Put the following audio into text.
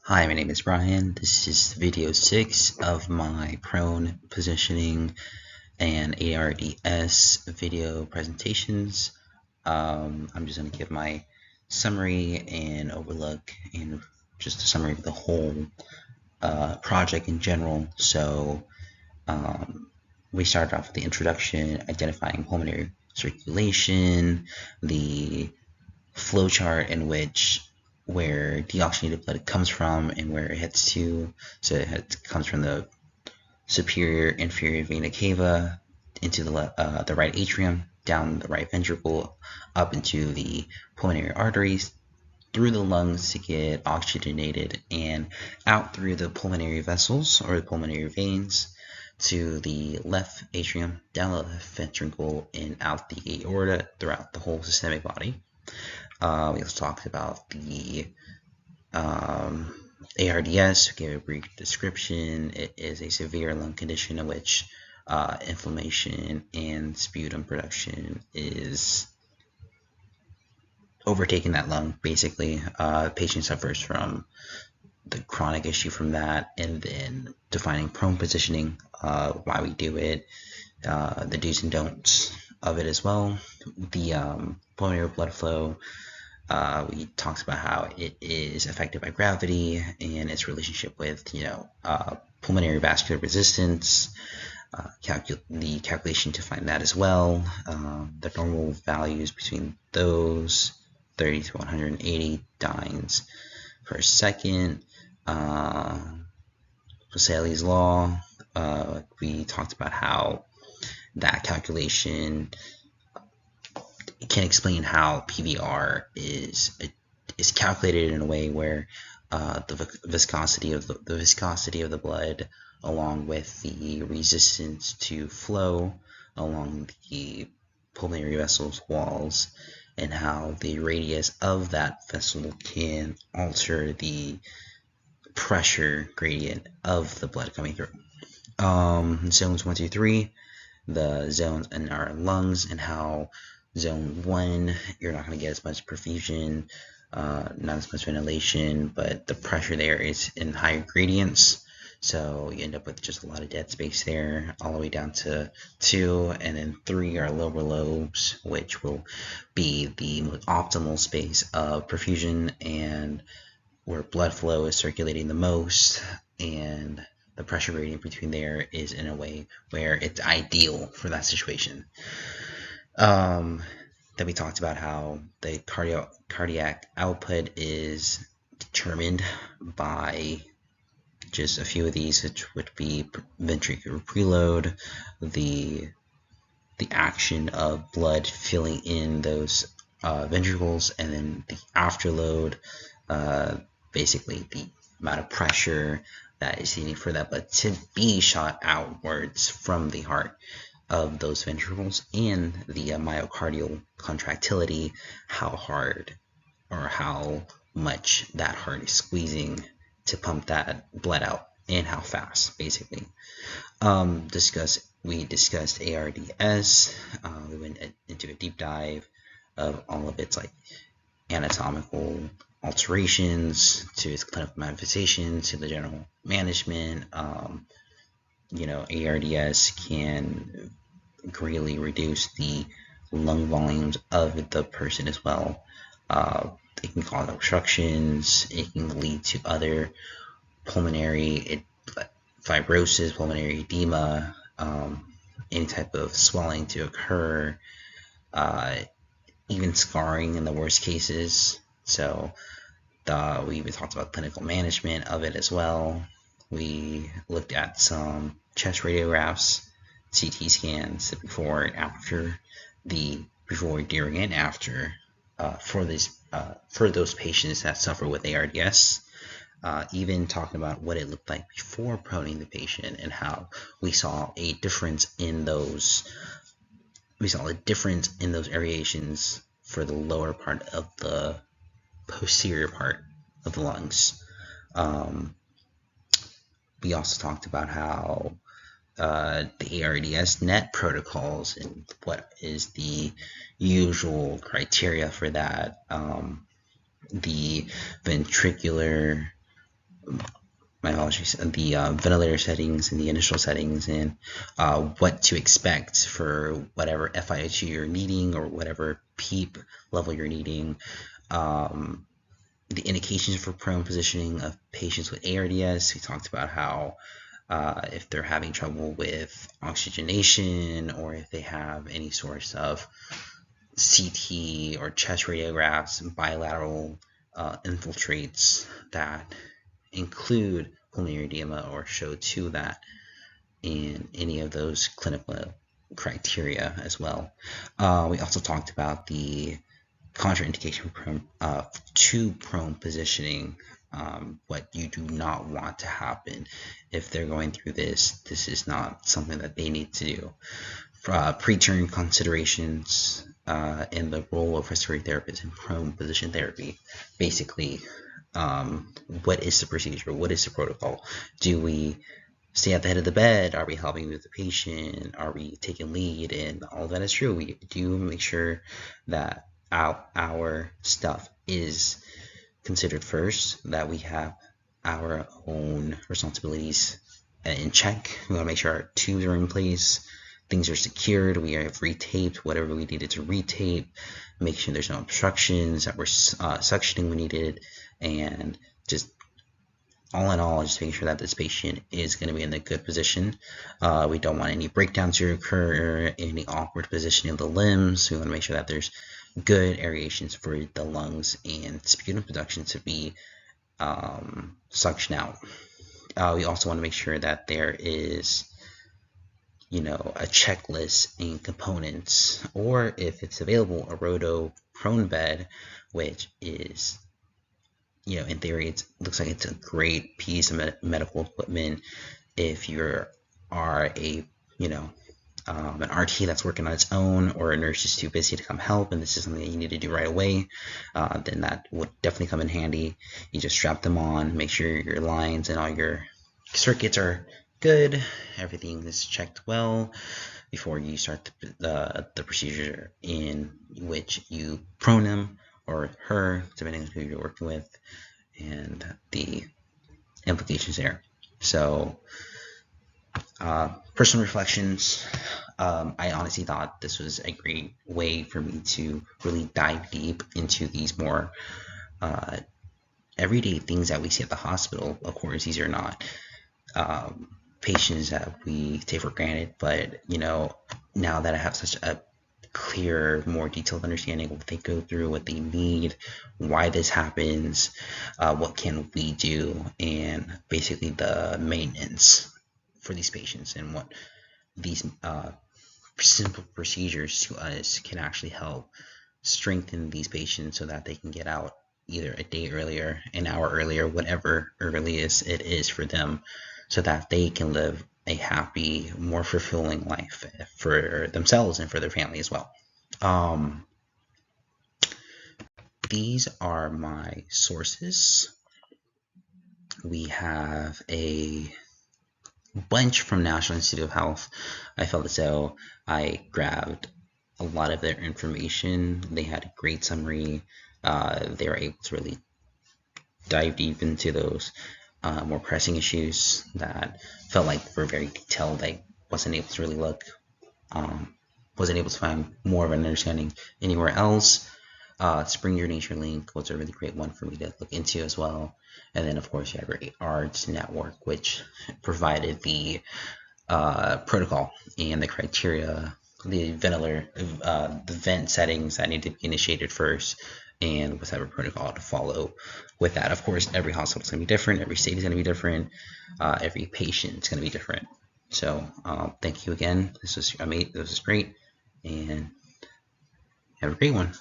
Hi, my name is Brian. This is video 6 of my prone positioning and ARDS video presentations. I'm just going to give my summary and overlook and just a summary of the whole project in general. So we started off with the introduction, identifying pulmonary circulation, the flowchart in which where deoxygenated blood comes from and where it heads to. So it comes from the superior inferior vena cava into the right atrium, down the right ventricle, up into the pulmonary arteries, through the lungs to get oxygenated, and out through the pulmonary vessels or the pulmonary veins to the left atrium, down the left ventricle, and out the aorta throughout the whole systemic body. We also talked about the ARDS, gave a brief description. It is a severe lung condition in which inflammation and sputum production is overtaking that lung, basically. The patient suffers from the chronic issue from that, and then defining prone positioning, why we do it, the do's and don'ts of it as well, the pulmonary blood flow. We talked about how it is affected by gravity and its relationship with, pulmonary vascular resistance, the calculation to find that as well, the normal values between those, 30 to 180 dynes per second, Vesali's law. We talked about how that calculation can explain how PVR is calculated in a way where the viscosity of the blood, along with the resistance to flow along the pulmonary vessels walls, and how the radius of that vessel can alter the pressure gradient of the blood coming through. Zones 1, 2, 3, the zones in our lungs, and how Zone 1, you're not going to get as much perfusion, not as much ventilation, but the pressure there is in higher gradients. So you end up with just a lot of dead space there, all the way down to 2, and then 3 are lower lobes, which will be the most optimal space of perfusion and where blood flow is circulating the most, and the pressure gradient between there is in a way where it's ideal for that situation. Then we talked about how the cardiac output is determined by just a few of these, which would be ventricular preload, the action of blood filling in those ventricles, and then the afterload, basically the amount of pressure that is needed for that blood to be shot outwards from the heart of those ventricles, and the myocardial contractility, how hard or how much that heart is squeezing to pump that blood out, and how fast, basically. We discussed ARDS. We went into a deep dive of all of its anatomical alterations, to its clinical manifestations, to the general management. ARDS can greatly reduce the lung volumes of the person as well. It can cause obstructions. It can lead to other pulmonary fibrosis, pulmonary edema, any type of swelling to occur, even scarring in the worst cases. So we even talked about clinical management of it as well. We looked at some chest radiographs, CT scans, before and after, before, during, and after for those patients that suffer with ARDS. Even talking about what it looked like before proning the patient, and how we saw a difference in those. We saw a difference in those aerations for the lower part of the posterior part of the lungs. We also talked about how the ARDS net protocols and what is the usual criteria for that. The ventricular my apologies, the ventilator settings and the initial settings, and what to expect for whatever FiO2 you're needing or whatever PEEP level you're needing. The indications for prone positioning of patients with ARDS. We talked about how if they're having trouble with oxygenation, or if they have any source of CT or chest radiographs, bilateral infiltrates that include pulmonary edema or show to that in any of those clinical criteria as well. We also talked about the contraindication to prone positioning, what you do not want to happen if they're going through this. This is not something that they need to do. Preterm considerations and the role of respiratory therapists in prone position therapy. Basically, what is the procedure? What is the protocol? Do we stay at the head of the bed? Are we helping with the patient? Are we taking lead? And all that is true. We do make sure that our stuff is considered first, that we have our own responsibilities in check. We want to make sure our tubes are in place, things are secured, we have retaped whatever we needed to retape, make sure there's no obstructions, that we're suctioning when needed, and just all in all, just making sure that this patient is going to be in a good position. We don't want any breakdowns to occur, any awkward positioning of the limbs. We want to make sure that there's good aerations for the lungs and sputum production to be suctioned out. We also want to make sure that there is, a checklist and components, or if it's available, a roto prone bed, which is, in theory, it looks like it's a great piece of medical equipment if you are an RT that's working on its own, or a nurse is too busy to come help and this is something that you need to do right away, then that would definitely come in handy. You just strap them on, make sure your lines and all your circuits are good, everything is checked well before you start the procedure, in which you prone him or her, depending on who you're working with, and the implications there. So personal reflections. I honestly thought this was a great way for me to really dive deep into these more everyday things that we see at the hospital. Of course, these are not patients that we take for granted, but now that I have such a clear, more detailed understanding of what they go through, what they need, why this happens, what can we do, and basically the maintenance for these patients, and what these simple procedures to us can actually help strengthen these patients so that they can get out either a day earlier, an hour earlier, whatever earliest it is for them, so that they can live a happy, more fulfilling life for themselves and for their family as well. These are my sources. We have a bunch from National Institute of Health. I felt as though I grabbed a lot of their information. They had a great summary. They were able to really dive deep into those more pressing issues that felt like were very detailed. I wasn't able to really look, wasn't able to find more of an understanding anywhere else. Spring Your Nature link was a really great one for me to look into as well. And then, of course, you have your ARDS network, which provided the protocol and the criteria, the vent settings that need to be initiated first, and what type of protocol to follow with that. Of course, every hospital is going to be different, every state is going to be different, every patient is going to be different. So thank you again. This was great, and have a great one.